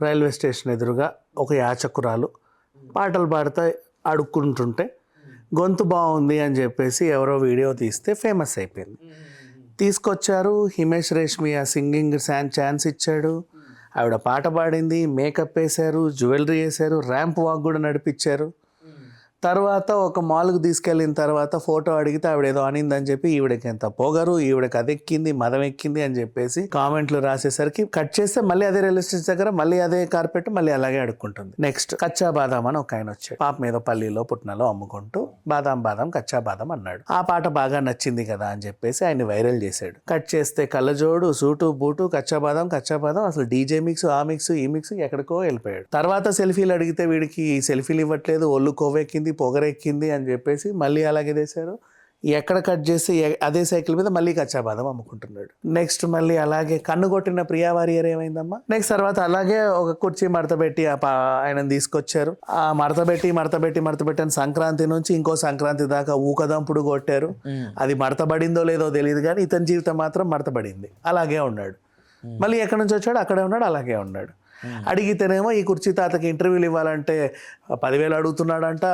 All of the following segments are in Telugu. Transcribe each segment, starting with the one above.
రైల్వే స్టేషన్ ఎదురుగా ఒక యాచకురాలు పాటలు పాడుతా అడుక్కుంటుంటే గొంతు బాగుంది అని చెప్పేసి ఎవరో వీడియో తీస్తే ఫేమస్ అయిపోయింది. తీసుకొచ్చారు, హిమేష్ రేష్మి ఆ సింగింగ్ ఛాన్స్ ఇచ్చాడు, ఆవిడ పాట పాడింది, మేకప్ వేశారు, జ్యువెలరీ వేశారు, ర్యాంప్ వాక్ కూడా నడిపించారు. తర్వాత ఒక మాల్కి తీసుకెళ్ళిన తర్వాత ఫోటో అడిగితే ఆవిడ ఏదో అనిందని చెప్పి ఈవిడకి ఎంత పొగరు, ఈవిడకి అది ఎక్కింది, మదం ఎక్కింది అని చెప్పేసి కామెంట్లు రాసేసరికి కట్ చేస్తే మళ్ళీ అదే రైల్వే స్టేషన్ దగ్గర మళ్ళీ అదే కార్పెట్ మళ్ళీ అలాగే అడుక్కుంటుంది. నెక్స్ట్ కచ్చా బాదాం అని ఒక ఆయన వచ్చాడు, పాప మీద పల్లీలో పుట్నాలో అమ్ముకుంటూ బాదాం బాదాం కచ్చా బాదాం అన్నాడు. ఆ పాట బాగా నచ్చింది కదా అని చెప్పేసి ఆయన వైరల్ చేశాడు. కట్ చేస్తే కళ్ళజోడు, సూటు బూటు, కచ్చా బాదాం అసలు డీజే మిక్స్, ఆ మిక్స్, ఈ మిక్స్ ఎక్కడికో వెళ్ళిపోయాడు. తర్వాత సెల్ఫీలు అడిగితే వీడికి సెల్ఫీలు ఇవ్వట్లేదు, ఒళ్ళు కొవ్వెక్కింది, పొగరెక్కింది అని చెప్పేసి మళ్ళీ అలాగే చేశారు. ఎక్కడ కట్ చేసి అదే సైకిల్ మీద మళ్ళీ కచ్చా బాదం అమ్ముకుంటున్నాడు. నెక్స్ట్ మళ్ళీ అలాగే కన్ను కొట్టిన ప్రియా వారియర్ ఏమైందమ్మా. నెక్స్ట్ తర్వాత అలాగే ఒక కుర్చీ మడతపెట్టి ఆయనను తీసుకొచ్చారు. ఆ మడతపెట్టి అని సంక్రాంతి నుంచి ఇంకో సంక్రాంతి దాకా ఊకదంపుడు కొట్టారు. అది మడతబడిందో లేదో తెలియదు కానీ ఇతని జీవితం మాత్రం మడతబడింది. అలాగే ఉన్నాడు. మళ్ళీ ఎక్కడి నుంచి వచ్చాడు అక్కడే ఉన్నాడు, అలాగే ఉన్నాడు. అడిగితేనేమో ఈ కుర్చీ తాతకి ఇంటర్వ్యూలు ఇవ్వాలంటే 10,000 అడుగుతున్నాడంట,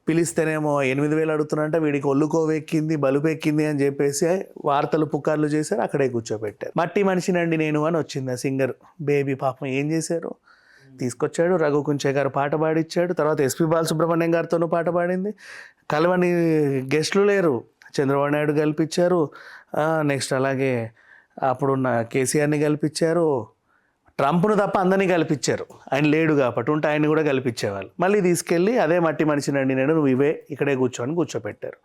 పిలిస్తేనేమో 8,000 అడుగుతున్నాడంట, వీడికి ఒళ్ళుకోవెక్కింది, బలుపెక్కింది అని చెప్పేసి వార్తలు పుకార్లు చేశారు, అక్కడే కూర్చోబెట్టారు. మట్టి మనిషినండి నేను అని వచ్చింది ఆ సింగర్ బేబీ. పాపం ఏం చేశారు, తీసుకొచ్చాడు, రఘు కుంచే గారు పాట పాడిచ్చాడు, తర్వాత ఎస్పి బాలసుబ్రహ్మణ్యం గారితోనూ పాట పాడింది. కలవని గెస్టులు లేరు, చంద్రబాబు నాయుడు కల్పించారు. నెక్స్ట్ అలాగే అప్పుడున్న కేసీఆర్ని కల్పించారు, ట్రంప్ను తప్ప అందరినీ కల్పించారు. ఆయన లేడు కాబట్టి, ఉంటే ఆయన కూడా కల్పించేవాళ్ళు. మళ్ళీ తీసుకెళ్ళి అదే మట్టి మనిషినండి నేను, నువ్వు ఇవే ఇక్కడే కూర్చోపెట్టారు.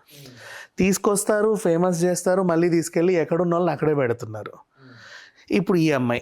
తీసుకొస్తారు, ఫేమస్ చేస్తారు, మళ్ళీ తీసుకెళ్ళి ఎక్కడున్న వాళ్ళని అక్కడే పెడుతున్నారు. ఇప్పుడు ఈ అమ్మాయి